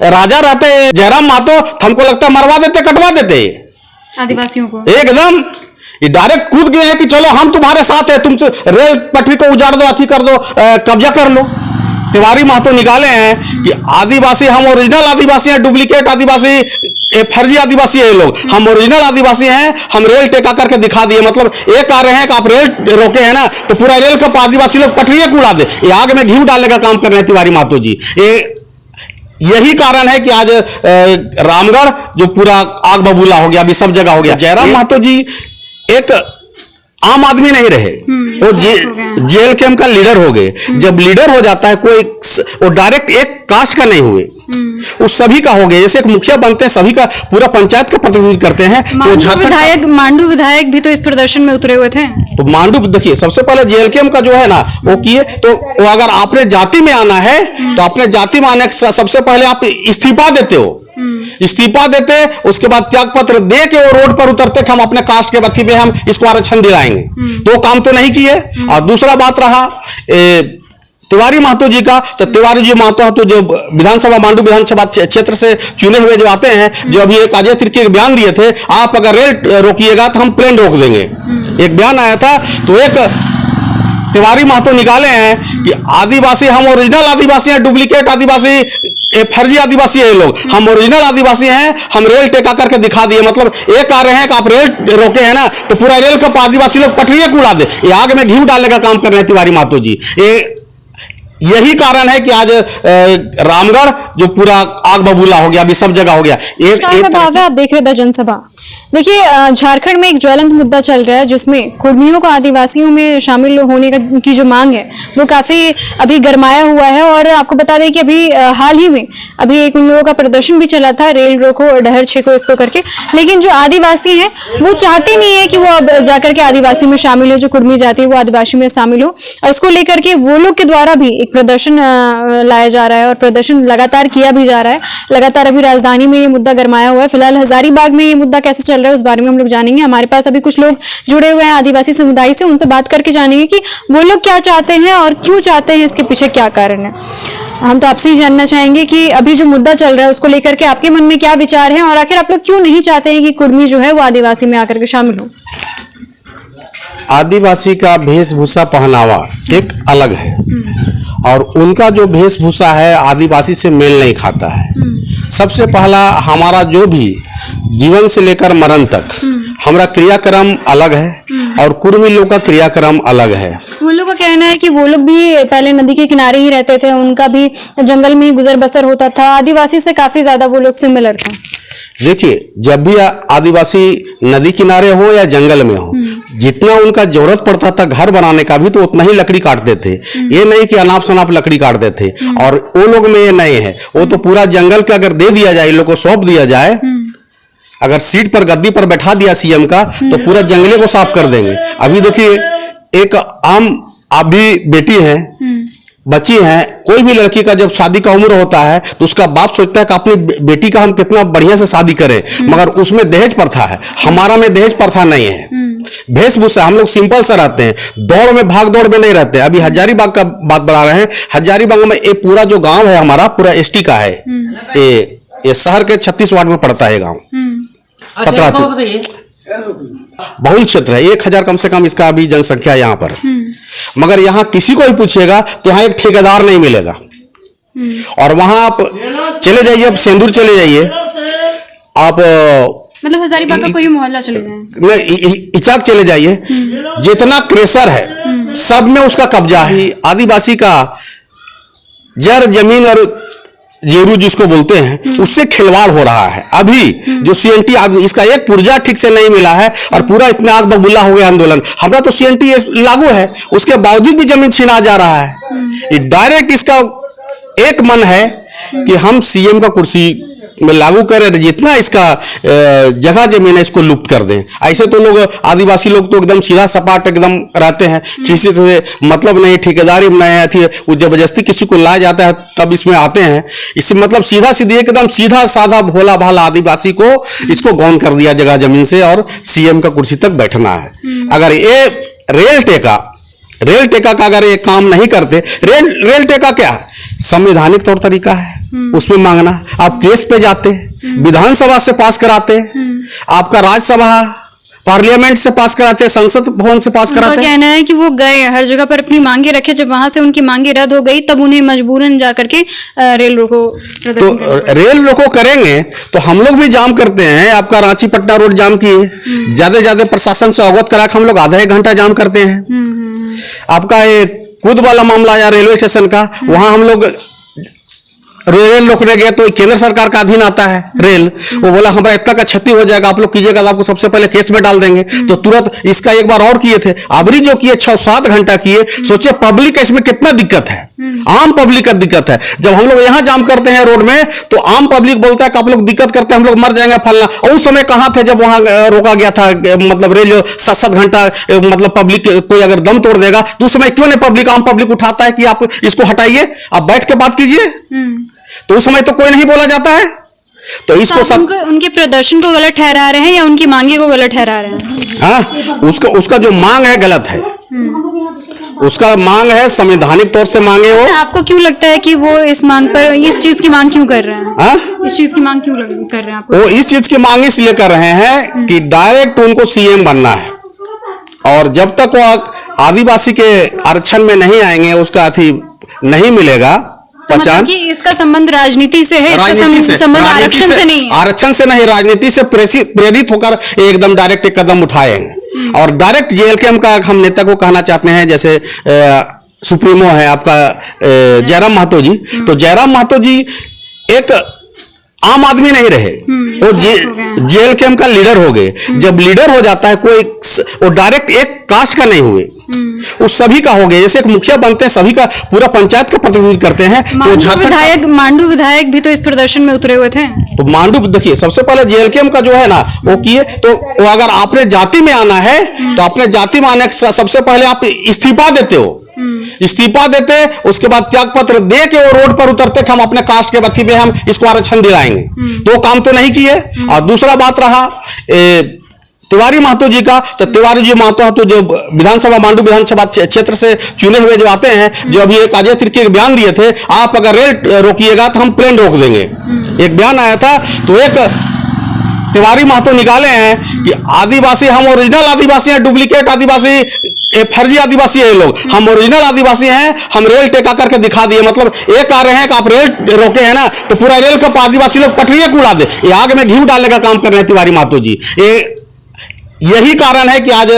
राजा रहते जयराम महतो, हमको लगता है मरवा देते, कटवा देते आदिवासियों को एकदम। ये डायरेक्ट कूद गए हैं कि चलो हम तुम्हारे साथ है, तुम रेल पटरी को उजाड़ दो, अथी कर दो, कब्जा कर लो। तिवारी महतो निकाले हैं कि आदिवासी हम ओरिजिनल आदिवासी हैं, डुप्लीकेट आदिवासी, फर्जी आदिवासी है ये लोग। हम ओरिजिनल आदिवासी हैं, हम रेल टेका करके दिखा दिए। मतलब ये कह रहे हैं कि आप रेल रोके हैं ना, तो पूरा रेल का आदिवासी लोग पटरियां उड़ा दे। ये आग में घी डालने का काम कर रहे हैं तिवारी महतो जी। यही कारण है कि आज रामगढ़ जो पूरा आग बबूला हो गया, अभी सब जगह हो गया। जयराम महतो जी एक आम आदमी नहीं रहे, वो जेल कैंप का लीडर हो गए। जब लीडर हो जाता है कोई, वो डायरेक्ट एक कास्ट का नहीं हुए, वो सभी का हो गया। जैसे एक मुखिया बनते हैं, सभी का पूरा पंचायत का प्रतिनिधित्व करते हैं। मांडू विधायक भी तो इस प्रदर्शन में उतरे हुए थे। तो मांडू देखिए, सबसे पहले जेएलकेएम का जो है ना वो किए, तो वो अगर आपने जाति में आना है तो अपने जाति में आने से सबसे पहले आप इस्तीफा देते हो। इस्तीफा देते, उसके बाद त्याग पत्र दे के वो रोड पर उतरते कि हम अपने कास्ट के बत्ती पे हम इसको आरक्षण दिलाएंगे। तो काम तो नहीं किए। और दूसरा बात रहा तिवारी महतो जी का, तो तिवारी जी महतो तो जो विधानसभा, मांडू विधानसभा क्षेत्र से चुने हुए जो आते हैं, जो अभी एक अजय तिर्की बयान दिए थे, आप अगर रेल रोकिएगा तो हम प्लेन रोक देंगे, एक बयान आया था। तो एक तिवारी महतो निकाले हैं कि आदिवासी हम ओरिजिनल आदिवासी हैं, डुप्लीकेट आदिवासी, फर्जी आदिवासी है ये लोग। हम ओरिजिनल आदिवासी हैं, हम रेल टेका करके दिखा दिए। मतलब ये कह रहे हैं कि आप रेल रोके हैं ना, तो पूरा रेल का आदिवासी लोग पटरियां उड़ा दे। ये आग में घी डालने का काम कर रहे हैं तिवारी महतो जी। यही कारण है कि आज रामगढ़ जो पूरा आग बबूला हो गया, अभी सब जगह हो गया। आप देख रहे थे जनसभा। देखिए, झारखंड में एक ज्वलंत मुद्दा चल रहा है जिसमें कुर्मियों को आदिवासियों में शामिल होने की जो मांग है वो काफी अभी गरमाया हुआ है। और आपको बता दें कि अभी हाल ही में अभी एक उन लोगों का प्रदर्शन भी चला था, रेल रोको डहर छेको इसको करके। लेकिन जो आदिवासी हैं वो चाहते नहीं है कि वो अब जाकर के आदिवासी में शामिल हो, जो कुर्मी जाति है वो आदिवासी में शामिल हो। और इसको लेकर के वो लोग के द्वारा भी एक प्रदर्शन लाया जा रहा है और प्रदर्शन लगातार किया भी जा रहा है। लगातार अभी राजधानी में ये मुद्दा गरमाया हुआ है। फिलहाल हजारीबाग में ये मुद्दा कैसे चल रहा है उस बारे में हम लोग जानेंगे। हमारे पास अभी कुछ लोग जुड़े हुए हैं आदिवासी समुदाय से, उनसे बात करके जानेंगे कि वो लोग क्या चाहते हैं और क्यों चाहते हैं, इसके पीछे क्या कारण है। हम तो आपसे ही जानना चाहेंगे कि अभी जो मुद्दा चल रहा है उसको लेकर के आपके मन में क्या विचार है और आखिर आप लोग क्यों नहीं चाहते हैं कि कुर्मी जो है वो आदिवासी में आकर के शामिल हो। आदिवासी का वेशभूषा पहनावा एक अलग है और उनका जो वेशभूषा है आदिवासी से मेल नहीं खाता है। सबसे पहला हमारा जो भी जीवन से लेकर मरण तक हमारा क्रियाक्रम अलग है और कुर्मी लोग का क्रियाक्रम अलग है। वो लोग का कहना है कि वो लोग भी पहले नदी के किनारे ही रहते थे, उनका भी जंगल में ही गुजर बसर होता था, आदिवासी से काफी ज्यादा वो लोग सिमिलर था। देखिए, जब भी आदिवासी नदी किनारे हो या जंगल में हो, जितना उनका जरूरत पड़ता था घर बनाने का भी तो उतना ही लकड़ी काटते थे। ये नहीं कि अनाप शनाप लकड़ी काटते थे। और वो लोग में ये नहीं है, वो तो पूरा जंगल का अगर दे दिया जाए, लोग को सौंप दिया जाए, अगर सीट पर गद्दी पर बैठा दिया सीएम का, तो पूरा जंगले को साफ कर देंगे। अभी देखिए, एक आम आप भी बेटी है, बच्ची है, कोई भी लड़की का जब शादी का उम्र होता है तो उसका बाप सोचता है कि अपनी बेटी का हम कितना बढ़िया से शादी करें, मगर उसमें दहेज प्रथा है। हमारा में दहेज प्रथा नहीं है, वेशभूषा हम लोग सिंपल से रहते हैं, दौड़ में भाग दौड़ में नहीं रहते। अभी हजारीबाग का बात बढ़ा रहे हैं। हजारीबाग में ये पूरा जो गांव है हमारा पूरा एसटी का है। ये शहर के 36 वार्ड में पड़ता है गांव। बहुल क्षेत्र है, 1000 कम से कम इसका अभी जनसंख्या यहाँ पर। मगर यहाँ किसी को भी पूछेगा तो यहाँ एक ठेकेदार नहीं मिलेगा। और वहां आप चले जाइए, आप सेंदूर चले जाइए, आप मतलब हजारीबाग का कोई मोहल्ला चले जाए, इचाक चले जाइए, जितना क्रेशर है सब में उसका कब्जा है। आदिवासी का जर जमीन और जेरू जिसको बोलते हैं उससे खिलवाड़ हो रहा है। अभी जो सीएनटी इसका एक पुर्जा ठीक से नहीं मिला है और पूरा इतना आग बबूला हो गया आंदोलन। हमारा तो सीएनटी लागू है, उसके बावजूद भी जमीन छीना जा रहा है। डायरेक्ट इसका एक मन है कि हम सीएम का कुर्सी में लागू करें, जितना इसका जगह जमीन है इसको लुप्त कर दें। ऐसे तो लोग आदिवासी लोग तो एकदम सीधा सपाट एकदम रहते हैं, किसी से मतलब नहीं, ठेकेदारी नहीं थी, वो जबरदस्ती किसी को लाया जाता है तब इसमें आते हैं। इससे मतलब सीधा सीधी एकदम सीधा साधा भोला भाला आदिवासी को इसको गौन कर दिया जगह जमीन से और सीएम का कुर्सी तक बैठना है। अगर ये रेल टेका का अगर ये काम नहीं करते, रेल टेका क्या संवैधानिक तौर तरीका है उसमें मांगना। आप केस पे जाते, विधानसभा से पास कराते, आपका राज्यसभा पार्लियामेंट से पास कराते, संसद भवन से पास उनका कराते। कहना है कि वो गए हर जगह पर अपनी मांगे रखे, जब वहां से उनकी मांगे रद्द हो गई तब उन्हें मजबूरन जा करके रेल रोको तो प्रदर्शन करना रेल रोको करेंगे तो हम लोग भी जाम करते हैं। आपका रांची पटना रोड जाम किए, ज्यादा प्रशासन से अवगत करा के हम लोग आधा एक घंटा जाम करते हैं। आपका ये कूद वाला मामला आया रेलवे स्टेशन का, वहां हम लोग रेल रोकने गए तो केंद्र सरकार का अधीन आता है रेल, वो बोला हमारा इतना का क्षति हो जाएगा, आप लोग कीजिएगा तो आपको सबसे पहले केस में डाल देंगे। तो तुरंत इसका एक बार और किए थे, अबरी जो किए 6-7 घंटा किए। सोचिए पब्लिक इसमें कितना दिक्कत है, आम पब्लिक का दिक्कत है। जब हम लोग यहाँ जाम करते हैं रोड में तो आम पब्लिक बोलता है कि आप लोग दिक्कत करते हैं, हम लोग मर जाएंगे फलना। और उस समय कहाँ थे जब वहां रोका गया था, मतलब रेल 7-7 घंटा, मतलब पब्लिक कोई अगर दम तोड़ देगा तो उस समय क्यों नहीं पब्लिक, आम पब्लिक उठाता है कि आप इसको हटाइए, आप बैठ के बात कीजिए। तो उस समय तो कोई नहीं बोला जाता है। तो इसको सब उनके प्रदर्शन को गलत ठहरा रहे हैं या उनकी मांगे को गलत ठहरा रहे हैं? हाँ, उसका जो मांग है गलत है। उसका मांग है संवैधानिक तौर से मांगे वो। आपको क्यों लगता है कि वो इस मांग पर, इस चीज की मांग क्यों कर रहे हैं? हाँ? इस चीज की मांग क्यों कर रहे हैं आपको? वो इस चीज की मांग इसलिए कर रहे हैं कि डायरेक्ट उनको सीएम बनना है, और जब तक वो आदिवासी के आरक्षण में नहीं आएंगे उसका अथी नहीं मिलेगा पहचान। मतलब कि इसका संबंध राजनीति से है, इसका संबंध आरक्षण से नहीं है। आरक्षण से नहीं, राजनीति से प्रेरित होकर एकदम डायरेक्ट एक कदम उठाएंगे। और डायरेक्ट जेएलकेएम का हम नेता को कहना चाहते हैं, जैसे सुप्रीमो है आपका जयराम महतो जी, तो जयराम महतो जी एक आम आदमी नहीं रहे, वो जेएलकेएम का लीडर हो गए। जब लीडर हो जाता है कोई, वो डायरेक्ट एक कास्ट का नहीं हुए, वो सभी का हो गया। जैसे एक मुखिया बनते हैं, सभी का पूरा पंचायत का प्रतिनिधित्व करते हैं। तो मांडू विधायक भी तो इस प्रदर्शन में उतरे हुए थे। तो मांडू देखिए, सबसे पहले जेएलकेएम का जो है ना वो किए, तो वो अगर आपने जाति में आना है तो अपने जाति में आने से सबसे पहले आप इस्तीफा देते हो, इस्तीफा देते, उसके बाद त्याग पत्र दे के वो रोड पर उतरते कि हम अपने कास्ट के बत्ती पे हम इसको आरक्षण दिलाएंगे। तो काम तो नहीं किए। और दूसरा बात रहा तिवारी महतो जी का, तो तिवारी जी महतो तो जो विधानसभा, मांडू विधानसभा क्षेत्र से चुने हुए जो आते हैं, जो अभी एक अजय तिर्की के बयान दिए थे, आप अगर रेल रोकिएगा तो हम प्लेन रोक देंगे, एक बयान आया था। तो एक तिवारी महतो निकाले हैं कि आदिवासी, हम ओरिजिनल आदिवासी हैं, डुप्लीकेट आदिवासी, फर्जी आदिवासी है ये लोग, हम ओरिजिनल आदिवासी हैं, हम रेल टेका करके दिखा दिए। मतलब ये कह रहे हैं कि आप रेल रोके हैं ना तो पूरा रेल का आदिवासी लोग पटरियां उड़ा दे, ये आग में घी डालने का काम कर रहे हैं तिवारी महतो जी। यही कारण है कि आज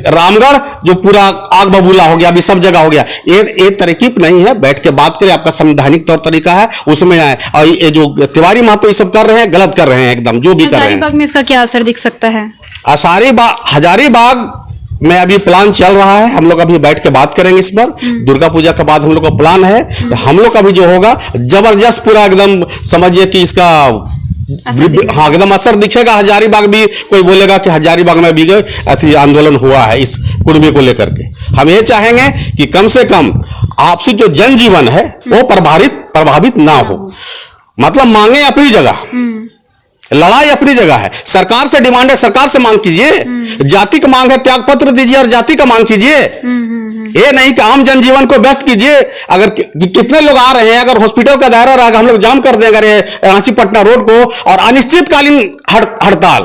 रामगढ़ जो पूरा आग बबूला हो गया, अभी सब जगह हो गया। ये तरकीब नहीं है, बैठ के बात करें, आपका संवैधानिक तौर तरीका है उसमें आए। और ये जो तिवारी महतो ये सब कर रहे हैं गलत कर रहे हैं एकदम, जो भी कर रहे हैं। हजारीबाग में इसका क्या असर दिख सकता है? हजारीबाग में अभी प्लान चल रहा है, हम लोग अभी बैठ के बात करेंगे इस पर। दुर्गा पूजा के बाद हम लोग का प्लान है, हम लोग का भी जो होगा जबरदस्त पूरा एकदम समझिए कि इसका हाँ एकदम असर दिखेगा। हजारीबाग भी कोई बोलेगा कि हजारीबाग में भी अति आंदोलन हुआ है इस कुर्मी को लेकर के। हम ये चाहेंगे कि कम से कम आपसी जो जनजीवन है वो प्रभावित ना हो। मतलब मांगे अपनी जगह, लड़ाई अपनी जगह है, सरकार से डिमांड है, सरकार से मांग कीजिए। जाति का मांग है, त्याग पत्र दीजिए और जाति का मांग कीजिए। ये नहीं कि आम जनजीवन को व्यस्त कीजिए। अगर कितने लोग आ रहे हैं, अगर हॉस्पिटल का दायरा रहेगा हम लोग जाम कर देंगे रांची पटना रोड को, और अनिश्चितकालीन हड़ताल।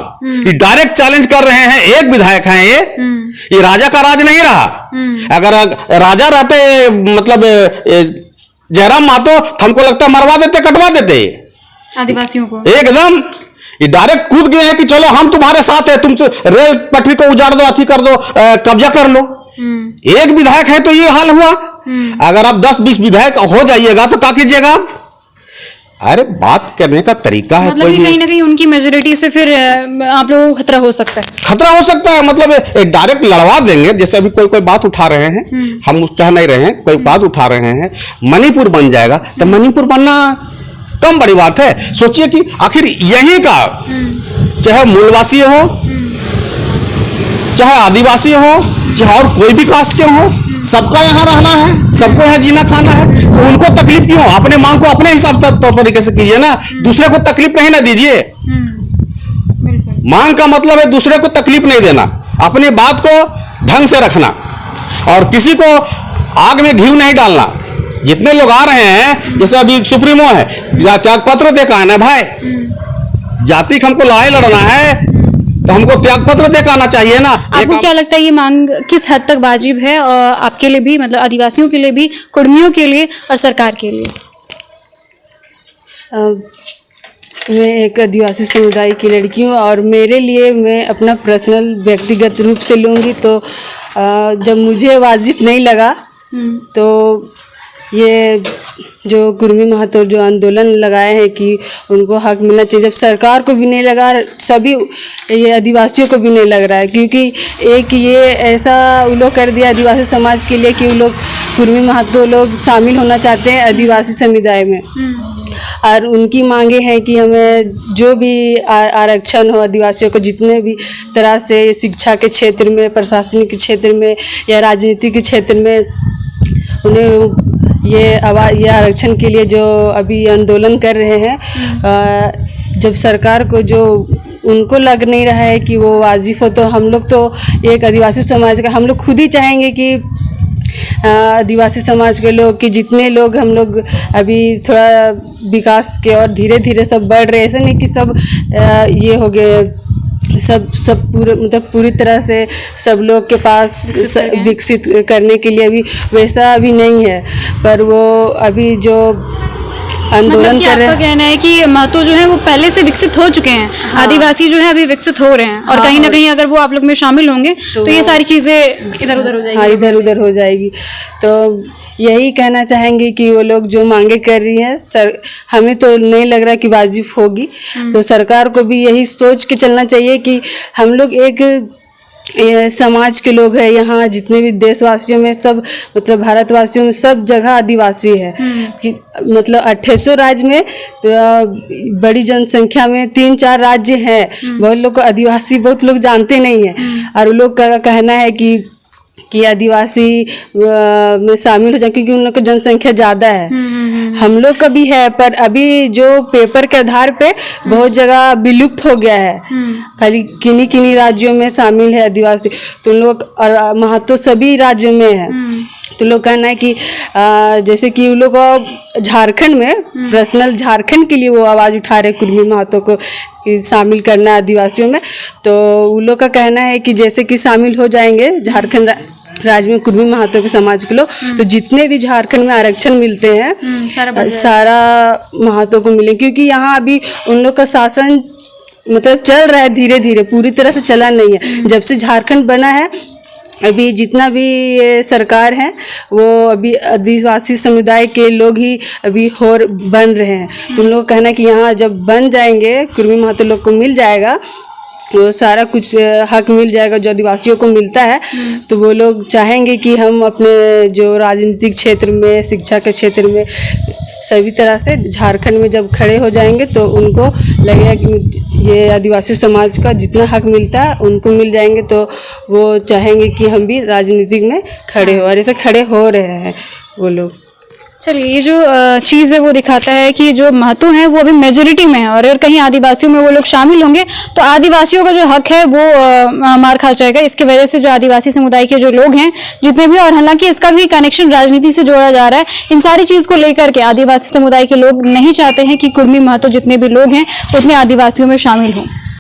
ये डायरेक्ट चैलेंज कर रहे हैं, एक विधायक हैं ये राजा का राज नहीं रहा। अगर राजा रहते, मतलब जयराम महतो, हमको लगता है मरवा देते, कटवा देते आदिवासियों को एकदम। ये डायरेक्ट कूद गया है कि चलो हम तुम्हारे साथ है, तुमसे रेल पटरी को उजाड़ दो, अथी कर दो, कब्जा कर लो। एक विधायक है तो ये हाल हुआ। अगर आप 10-20 विधायक हो जाइएगा तो क्या कीजिएगा? अरे बात करने का तरीका है। मतलब कहीं ना कहीं उनकी मेजोरिटी से फिर आप लोगों को खतरा हो सकता है। खतरा हो सकता है, मतलब डायरेक्ट लड़वा देंगे। जैसे अभी कोई बात उठा रहे हैं, हम उस कह नहीं रहे हैं, कोई बात उठा रहे हैं, मणिपुर बन जाएगा तो मणिपुर बनना कम बड़ी बात है। सोचिए कि आखिर यहीं का, चाहे मूलवासी हो, चाहे आदिवासी हो, चाहे और कोई भी कास्ट के हो, सबका यहाँ रहना है, सबको यहाँ जीना खाना है। तो उनको तकलीफ क्यों? अपने मांग को अपने हिसाब तरीके से कीजिए ना, दूसरे को तकलीफ नहीं ना दीजिए। मांग का मतलब है दूसरे को तकलीफ नहीं देना, अपनी बात को ढंग से रखना, और किसी को आग में घी नहीं डालना। जितने लोग आ रहे हैं, जैसे अभी सुप्रीमो है, त्याग पत्र दे के आना भाई। जाति का हमको लड़ाई लड़ना है तो हमको त्याग पत्र दे के आना चाहिए ना। आपको क्या लगता है ये मांग किस हद तक वाजिब है, और आपके लिए भी, मतलब आदिवासियों के लिए भी, कुर्मियों के लिए और सरकार के लिए? मैं एक आदिवासी समुदाय की लड़की हूँ और मेरे लिए मैं अपना पर्सनल व्यक्तिगत रूप से लूँगी तो जब मुझे वाजिब नहीं लगा तो ये जो कुर्मी महतो जो आंदोलन लगाए हैं कि उनको हक मिलना चाहिए, जब सरकार को भी नहीं लगा, सभी ये आदिवासियों को भी नहीं लग रहा है, क्योंकि एक ये ऐसा वो लोग कर दिया आदिवासी समाज के लिए कि वो लोग कुर्मी महतो लोग शामिल होना चाहते हैं आदिवासी समुदाय में। और उनकी मांगे हैं कि हमें जो भी आरक्षण हो आदिवासियों को, जितने भी तरह से शिक्षा के क्षेत्र में, प्रशासनिक के क्षेत्र में या राजनीति के क्षेत्र में उन्हें ये आरक्षण के लिए जो अभी आंदोलन कर रहे हैं, जब सरकार को जो उनको लग नहीं रहा है कि वो वाजिब हो, तो हम लोग तो एक आदिवासी समाज का हम लोग खुद ही चाहेंगे कि आदिवासी समाज के लोग कि जितने लोग हम लोग अभी थोड़ा विकास के और धीरे धीरे सब बढ़ रहे, ऐसा नहीं कि सब ये हो गए, सब पूरे मतलब पूरी तरह से सब लोग के पास विकसित करने के लिए अभी वैसा अभी नहीं है, पर वो अभी जो आंदोलन कर रहे हैं। आपका कहना है कि महतो जो है वो पहले से विकसित हो चुके हैं, हाँ। आदिवासी जो है अभी विकसित हो रहे हैं, और कहीं ना कहीं अगर वो आप लोग में शामिल होंगे तो ये सारी चीजें इधर उधर हो जाएगी। हाँ, इधर उधर हो जाएगी। तो यही कहना चाहेंगे कि वो लोग जो मांगे कर रही है हमें तो नहीं लग रहा कि वाजिब होगी, तो सरकार को भी यही सोच के चलना चाहिए कि हम लोग एक समाज के लोग हैं, यहाँ जितने भी देशवासियों में सब मतलब भारतवासियों में सब जगह आदिवासी है कि मतलब 2800 राज्य में तो बड़ी जनसंख्या में 3-4 राज्य हैं, बहुत लोग को आदिवासी बहुत लोग जानते नहीं हैं, और लोग का कहना है कि आदिवासी में शामिल हो जाए क्योंकि उन लोग की जनसंख्या ज़्यादा है। हम लोग का भी है, पर अभी जो पेपर के आधार पे बहुत जगह विलुप्त हो गया है, खाली किन्हीं राज्यों में शामिल है आदिवासी, तो उन लोग और महतो सभी राज्यों में है। तो लोग कहना है कि जैसे कि वो लोग झारखंड में पर्सनल झारखंड के लिए वो आवाज़ उठा रहे कुर्मी महतो को शामिल करना आदिवासियों में, तो उन लोग का कहना है कि जैसे कि शामिल हो जाएंगे झारखंड राज्य में कुर्मी महतो के समाज के लोग, तो जितने भी झारखंड में आरक्षण मिलते हैं सारा महतो को मिले, क्योंकि यहाँ अभी उन लोग का शासन मतलब चल रहा है धीरे धीरे, पूरी तरह से चला नहीं है। जब से झारखंड बना है अभी जितना भी ये सरकार है वो अभी आदिवासी समुदाय के लोग ही अभी बन रहे हैं। तुम लोग कहना कि यहाँ जब बन जाएंगे कुर्मी महतो लोग को मिल जाएगा, तो सारा कुछ हक मिल जाएगा जो आदिवासियों को मिलता है, तो वो लोग चाहेंगे कि हम अपने जो राजनीतिक क्षेत्र में, शिक्षा के क्षेत्र में सभी तरह से झारखंड में जब खड़े हो जाएंगे तो उनको लगेगा कि ये आदिवासी समाज का जितना हक मिलता है उनको मिल जाएंगे, तो वो चाहेंगे कि हम भी राजनीतिक में खड़े हो, और ऐसे खड़े हो रहे हैं वो लोग। चलिए, ये जो चीज़ है वो दिखाता है कि जो महतो हैं वो अभी मेजोरिटी में है, और अगर कहीं आदिवासियों में वो लोग शामिल होंगे तो आदिवासियों का जो हक है वो मार खा जाएगा। इसकी वजह से जो आदिवासी समुदाय के जो लोग हैं जितने भी, और हालांकि इसका भी कनेक्शन राजनीति से जोड़ा जा रहा है, इन सारी चीज़ को लेकर के आदिवासी समुदाय के लोग नहीं चाहते हैं कि कुर्मी महतो जितने भी लोग हैं उतने आदिवासियों में शामिल हों।